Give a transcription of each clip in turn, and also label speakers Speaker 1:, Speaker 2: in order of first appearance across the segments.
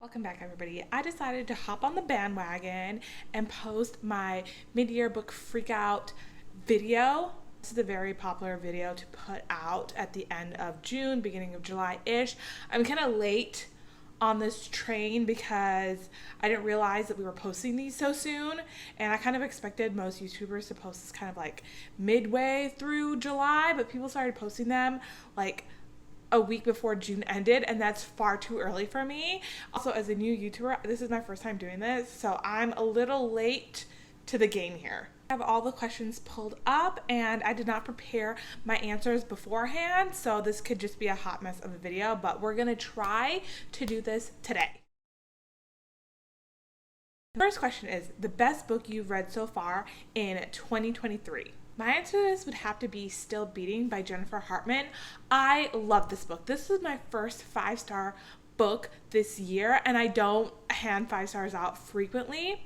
Speaker 1: Welcome back, everybody. I decided to hop on the bandwagon and post my mid-year book freakout video. This is a very popular video to put out at the end of June, beginning of July-ish. I'm kind of late on this train because I didn't realize that we were posting these so soon, and I kind of expected most YouTubers to post this kind of like midway through July, but people started posting them like a week before June ended, and that's far too early for me. Also, as a new YouTuber, this is my first time doing this, so I'm a little late to the game here. I have all the questions pulled up, and I did not prepare my answers beforehand, so this could just be a hot mess of a video, but we're gonna try to do this today. The first question is, the best book you've read so far in 2023? My answer to this would have to be Still Beating by Jennifer Hartman. I love this book. This is my first 5-star book this year, and I don't hand 5 stars out frequently.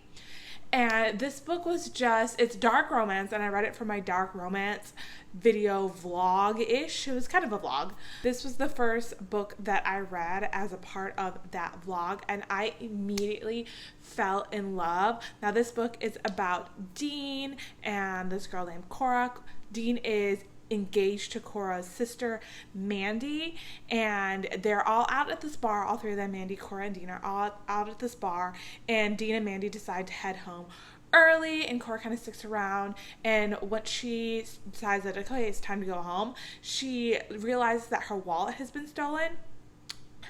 Speaker 1: And this book was just, it's dark romance, and I read it for my dark romance video vlog-ish. It was kind of a vlog. This was the first book that I read as a part of that vlog, and I immediately fell in love. Now, this book is about Dean and this girl named Cora. Dean is engaged to Cora's sister Mandy, and they're all out at this bar. All three of them, Mandy, Cora, and Dean, are all out at this bar, and Dean and Mandy decide to head home early, and Cora kind of sticks around. And once she decides that, okay, it's time to go home, she realizes that her wallet has been stolen.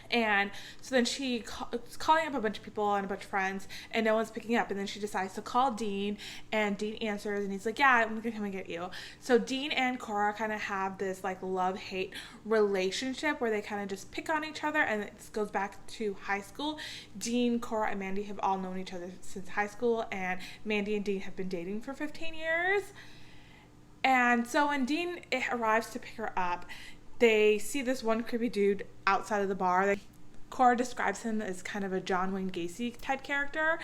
Speaker 1: And so then she's calling up a bunch of people and a bunch of friends, and no one's picking up. And then she decides to call Dean, and Dean answers, and he's like, yeah, I'm gonna come and get you. So Dean and Cora kind of have this like love-hate relationship where they kind of just pick on each other, and it goes back to high school. Dean, Cora, and Mandy have all known each other since high school, and Mandy and Dean have been dating for 15 years. And so when Dean arrives to pick her up, they see this one creepy dude outside of the bar. Cora describes him as kind of a John Wayne Gacy type character.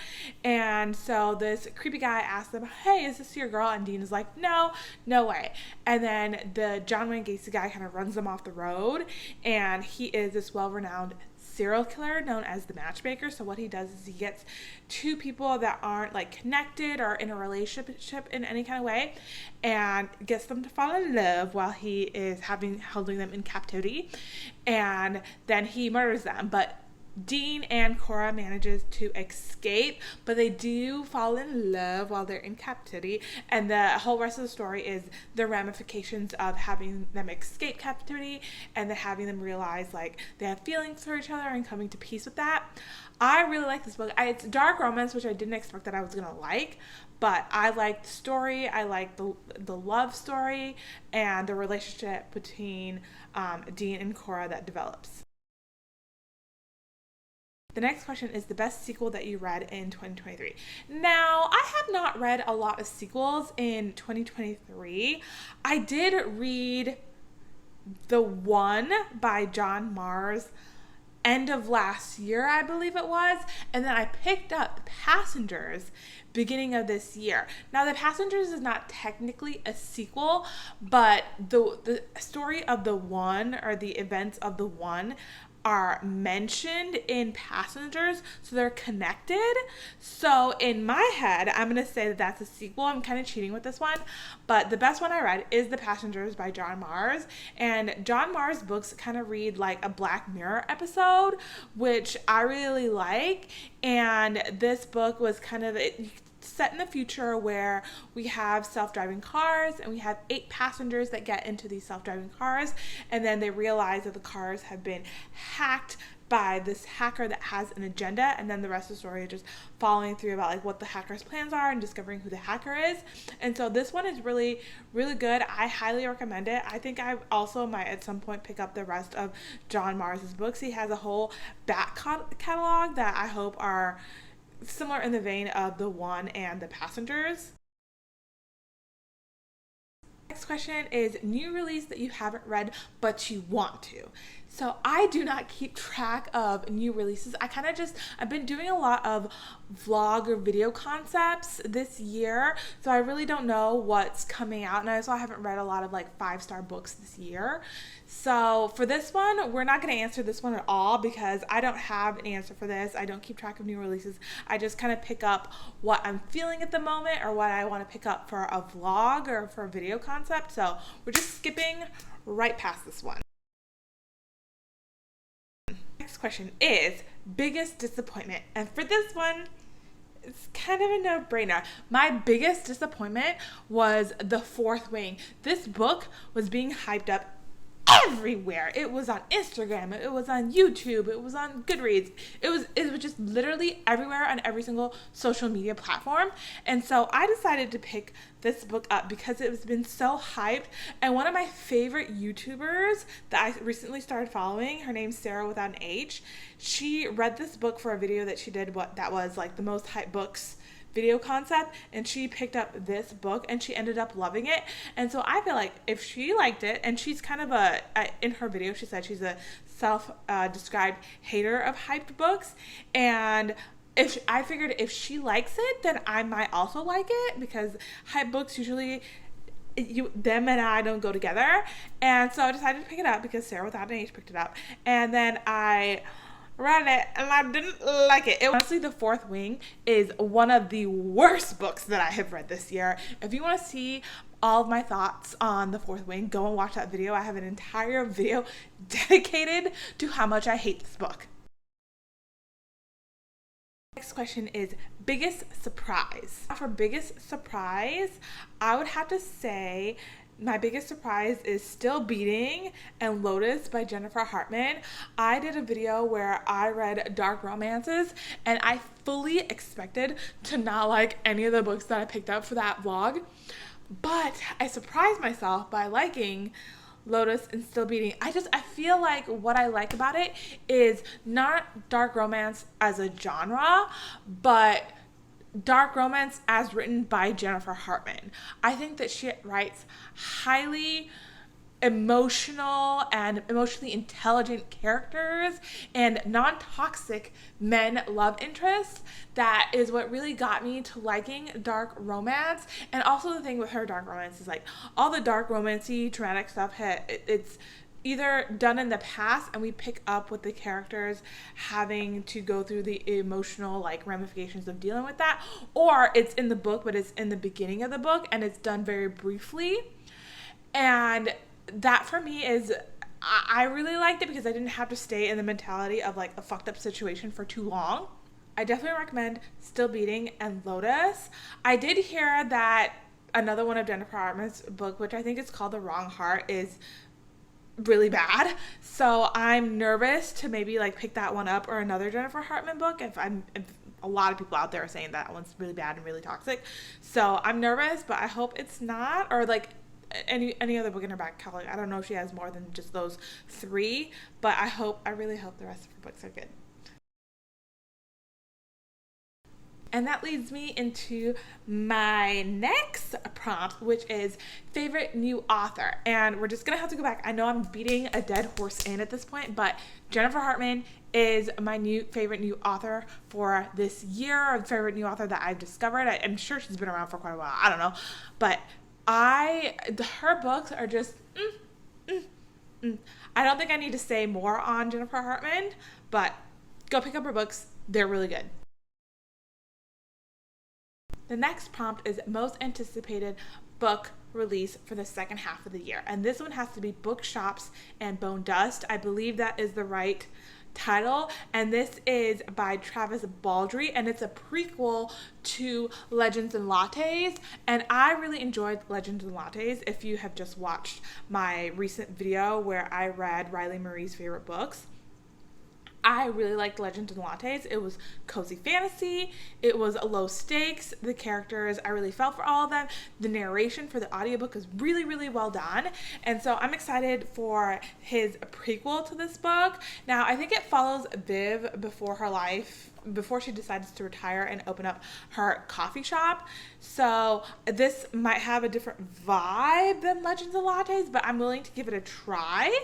Speaker 1: And so this creepy guy asks them, hey, is this your girl? And Dean is like, no, no way. And then the John Wayne Gacy guy kind of runs them off the road. And he is this well-renowned serial killer known as the matchmaker. So what he does is he gets two people that aren't like connected or in a relationship in any kind of way, and gets them to fall in love while he is holding them in captivity, and then he murders them. But Dean and Cora manages to escape, but they do fall in love while they're in captivity, and the whole rest of the story is the ramifications of having them escape captivity and then having them realize like they have feelings for each other and coming to peace with that. I really like this book. It's dark romance, which I didn't expect that I was gonna like, but I like the story. I like the love story and the relationship between Dean and Cora that develops. The next question is the best sequel that you read in 2023. Now, I have not read a lot of sequels in 2023. I did read The One by John Mars end of last year, I believe it was, and then I picked up Passengers beginning of this year. Now, The Passengers is not technically a sequel, but the story of The One, or the events of The One, are mentioned in Passengers, so they're connected. So in my head, I'm gonna say that that's a sequel. I'm kind of cheating with this one, but the best one I read is The Passengers by John Mars, and John Mars books kind of read like a Black Mirror episode, which I really like. And this book was kind of set in the future where we have self-driving cars, and we have 8 passengers that get into these self-driving cars, and then they realize that the cars have been hacked by this hacker that has an agenda, and then the rest of the story is just following through about like what the hacker's plans are and discovering who the hacker is. And so this one is really, really good. I highly recommend it. I think I also might at some point pick up the rest of John Mars's books. He has a whole back catalog that I hope are similar in the vein of The One and The Passengers. Next question is new release that you haven't read but you want to. So I do not keep track of new releases. I've been doing a lot of vlog or video concepts this year, so I really don't know what's coming out, and I also haven't read a lot of like 5-star books this year. So for this one, we're not going to answer this one at all because I don't have an answer for this. I don't keep track of new releases. I just kind of pick up what I'm feeling at the moment or what I want to pick up for a vlog or for a video concept. So we're just skipping right past this one. Next question is biggest disappointment. And for this one, it's kind of a no-brainer. My biggest disappointment was The Fourth Wing. This book was being hyped up everywhere. It was on Instagram, it was on YouTube, it was on Goodreads. It was just literally everywhere on every single social media platform. And so I decided to pick this book up because it has been so hyped. And one of my favorite YouTubers that I recently started following, her name's Sarah without an H, she read this book for a video that she did that was like the most hyped books video concept, and she picked up this book and she ended up loving it. And so I feel like if she liked it, and she's kind of in her video she said she's a self-described hater of hyped books, and I figured if she likes it, then I might also like it, because hype books usually them and I don't go together. And so I decided to pick it up because Sarah without an H picked it up, and then I read it and I didn't like it. Honestly, The Fourth Wing is one of the worst books that I have read this year. If you want to see all of my thoughts on The Fourth Wing, go and watch that video. I have an entire video dedicated to how much I hate this book. Next question is biggest surprise. For biggest surprise, I would have to say my biggest surprise is Still Beating and Lotus by Jennifer Hartman. I did a video where I read dark romances, and I fully expected to not like any of the books that I picked up for that vlog, but I surprised myself by liking Lotus and Still Beating. I feel like what I like about it is not dark romance as a genre, but dark romance as written by Jennifer Hartman. I think that she writes highly emotional and emotionally intelligent characters and non-toxic men love interests. That is what really got me to liking dark romance. And also the thing with her dark romance is like all the dark romancy traumatic stuff, it's either done in the past and we pick up with the characters having to go through the emotional like ramifications of dealing with that, or it's in the book but it's in the beginning of the book and it's done very briefly. And that for me is, I really liked it because I didn't have to stay in the mentality of like a fucked up situation for too long. I definitely recommend Still Beating and Lotus. I did hear that another one of Jennifer Hartman's book, which I think is called The Wrong Heart, is really bad. So I'm nervous to maybe like pick that one up or another Jennifer Hartman book if a lot of people out there are saying that one's really bad and really toxic. So I'm nervous, but I hope it's not, or like any other book in her back catalog. I don't know if she has more than just those 3, but I really hope the rest of her books are good. And that leads me into my next prompt, which is favorite new author. And we're just gonna have to go back. I know I'm beating a dead horse in at this point, but Jennifer Hartman is my favorite new author for this year, or favorite new author that I've discovered. I'm sure she's been around for quite a while. I don't know, but her books are just I don't think I need to say more on Jennifer Hartman, but go pick up her books. They're really good. The next prompt is most anticipated book release for the second half of the year. And this one has to be Bookshops and Bone Dust. I believe that is the right title. And this is by Travis Baldree, and it's a prequel to Legends and Lattes. And I really enjoyed Legends and Lattes. If you have just watched my recent video where I read Riley Marie's favorite books, I really liked Legends and Lattes. It was cozy fantasy. It was low stakes. The characters, I really felt for all of them. The narration for the audiobook is really, really well done. And so I'm excited for his prequel to this book. Now, I think it follows Viv before she decides to retire and open up her coffee shop. So this might have a different vibe than Legends and Lattes, but I'm willing to give it a try.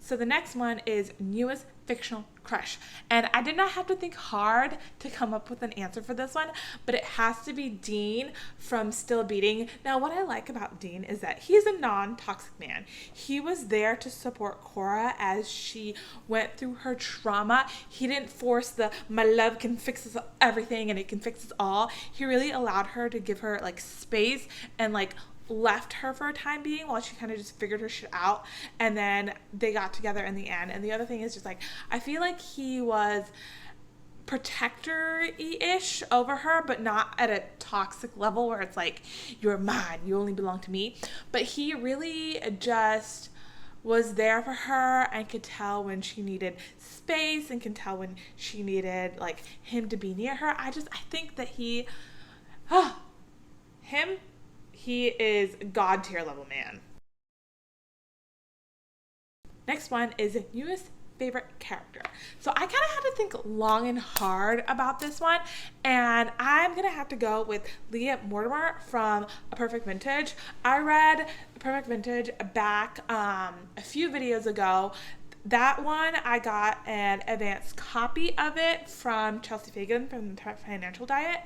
Speaker 1: So the next one is newest fictional crush. And I did not have to think hard to come up with an answer for this one, but it has to be Dean from Still Beating. Now, what I like about Dean is that he's a non-toxic man. He was there to support Cora as she went through her trauma. He didn't force the my love can fix everything and it can fix us all. He really allowed her to give her like space and like left her for a time being while she kind of just figured her shit out, and then they got together in the end. And the other thing is just like I feel like he was protector-ish over her, but not at a toxic level where it's like you're mine, you only belong to me, but he really just was there for her and could tell when she needed space and can tell when she needed like him to be near her. I think that he is God tier level man. Next one is newest favorite character. So I kind of had to think long and hard about this one, and I'm gonna have to go with Leah Mortimer from A Perfect Vintage. I read A Perfect Vintage back a few videos ago. That one, I got an advanced copy of it from Chelsea Fagan from the Financial Diet.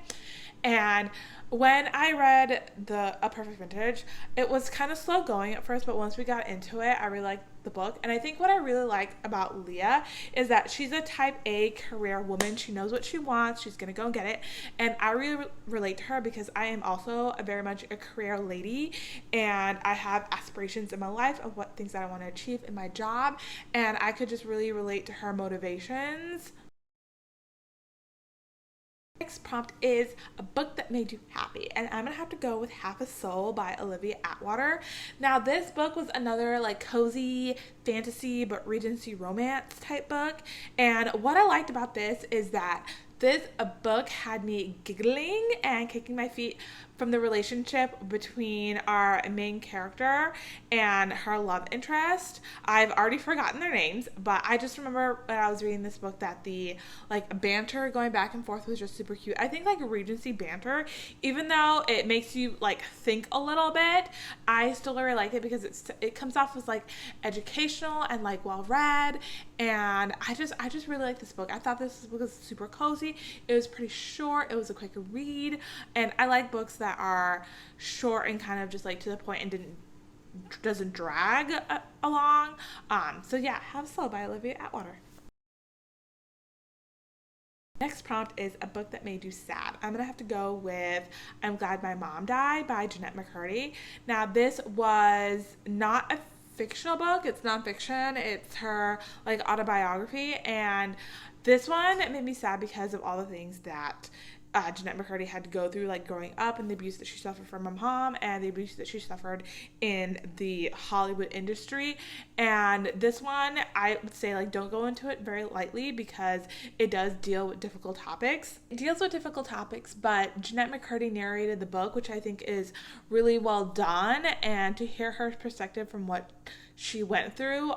Speaker 1: And when I read A Perfect Vintage, it was kind of slow going at first, but once we got into it, I really liked the book. And I think what I really like about Leah is that she's a type A career woman. She knows what she wants. She's going to go and get it. And I really relate to her because I am also very much a career lady, and I have aspirations in my life of what things that I want to achieve in my job. And I could just really relate to her motivations. Next prompt is a book that made you happy, and I'm gonna have to go with Half a Soul by Olivia Atwater. Now this book was another like cozy fantasy but Regency romance type book, and what I liked about this is that this book had me giggling and kicking my feet from the relationship between our main character and her love interest. I've already forgotten their names, but I just remember when I was reading this book that the like banter going back and forth was just super cute. I think like Regency banter, even though it makes you like think a little bit, I still really like it because it comes off as like educational and like well read, and I just really like this book. I thought this book was super cozy. It was pretty short. It was a quick read, and I like books that are short and kind of just like to the point and doesn't drag along. So yeah, Have Soul by Olivia Atwater. Next prompt is a book that made you sad. I'm gonna have to go with I'm Glad My Mom Died by Jeanette McCurdy. Now this was not a fictional book, it's nonfiction, it's her like autobiography, and this one made me sad because of all the things that Jeanette McCurdy had to go through, like growing up, and the abuse that she suffered from her mom and the abuse that she suffered in the Hollywood industry. And this one, I would say like don't go into it very lightly because it does deal with difficult topics. It deals with difficult topics, but Jeanette McCurdy narrated the book, which I think is really well done, and to hear her perspective from what she went through,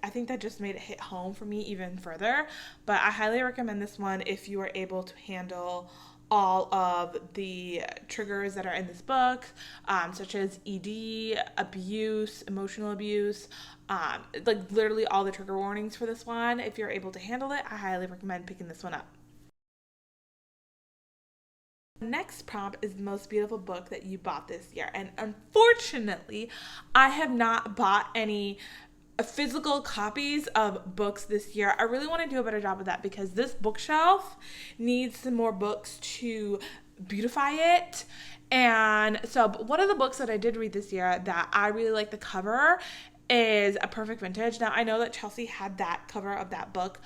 Speaker 1: I think that just made it hit home for me even further. But I highly recommend this one if you are able to handle all of the triggers that are in this book, such as ED, abuse, emotional abuse, like literally all the trigger warnings for this one. If you're able to handle it, I highly recommend picking this one up. The next prompt is the most beautiful book that you bought this year. And unfortunately, I have not bought any physical copies of books this year. I really want to do a better job of that because this bookshelf needs some more books to beautify it. And so one of the books that I did read this year that I really like the cover is A Perfect Vintage. Now I know that Chelsea had that cover of that book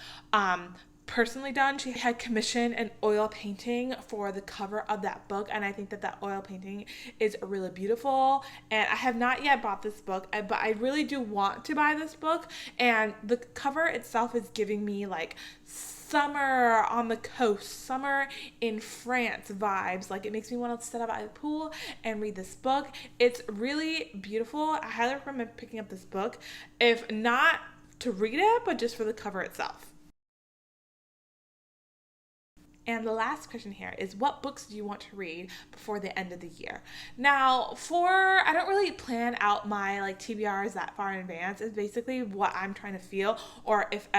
Speaker 1: personally done. She had commissioned an oil painting for the cover of that book, and I think that oil painting is really beautiful. And I have not yet bought this book, but I really do want to buy this book, and the cover itself is giving me like summer on the coast, summer in France vibes. Like it makes me want to sit out by the pool and read this book. It's really beautiful. I highly recommend picking up this book, if not to read it, but just for the cover itself. And the last question here is, what books do you want to read before the end of the year? Now, I don't really plan out my like TBRs that far in advance. It's basically what I'm trying to feel, or if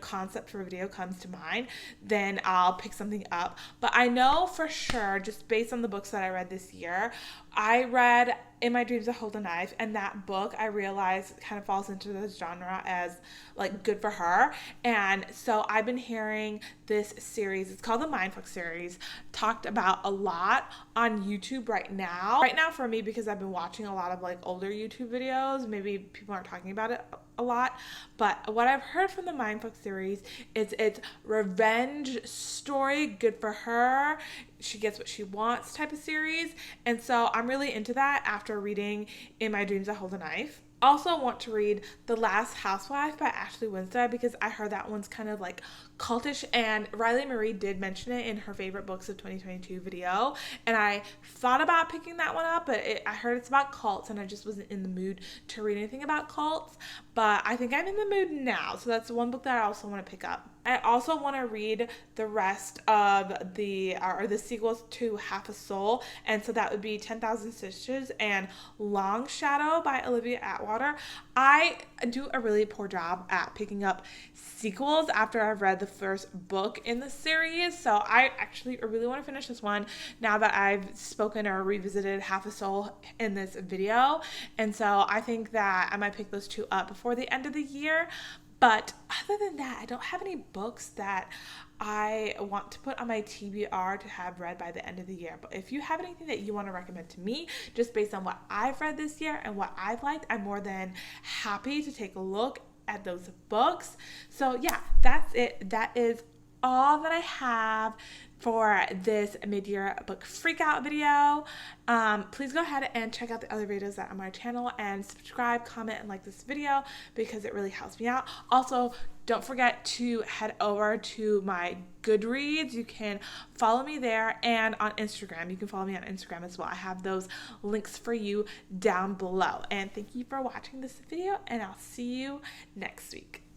Speaker 1: concept for a video comes to mind, then I'll pick something up. But I know for sure, just based on the books that I read this year, I read In My Dreams I Hold a Knife, and that book I realized kind of falls into the genre as like good for her. And so I've been hearing this series, it's called the Mindfuck series, talked about a lot on YouTube right now for me, because I've been watching a lot of like older YouTube videos. Maybe people aren't talking about it a lot, but what I've heard from the Mindfuck series is it's revenge story, good for her, she gets what she wants type of series. And so I'm really into that after reading In My Dreams I Hold a Knife. Also want to read The Last Housewife by Ashley Winstead, because I heard that one's kind of like cultish, and Riley Marie did mention it in her favorite books of 2022 video, and I thought about picking that one up, but I heard it's about cults and I just wasn't in the mood to read anything about cults. But I think I'm in the mood now, so that's one book that I also want to pick up. I also want to read the rest of the sequels to Half a Soul, and so that would be 10,000 Stitches and Long Shadow by Olivia Atwater. I do a really poor job at picking up sequels after I've read the first book in the series, so I really want to finish this one now that I've spoken or revisited Half a Soul in this video. And so I think that I might pick those two up before the end of the year. But other than that, I don't have any books that I want to put on my TBR to have read by the end of the year. But if you have anything that you want to recommend to me, just based on what I've read this year and what I've liked, I'm more than happy to take a look at those books. So yeah, that's it. That is all that I have for this mid-year book freakout video. Please go ahead and check out the other videos that are on my channel, and subscribe, comment, and like this video because it really helps me out. Also, don't forget to head over to my Goodreads. You can follow me there, and on Instagram. You can follow me on Instagram as well. I have those links for you down below. And thank you for watching this video, and I'll see you next week.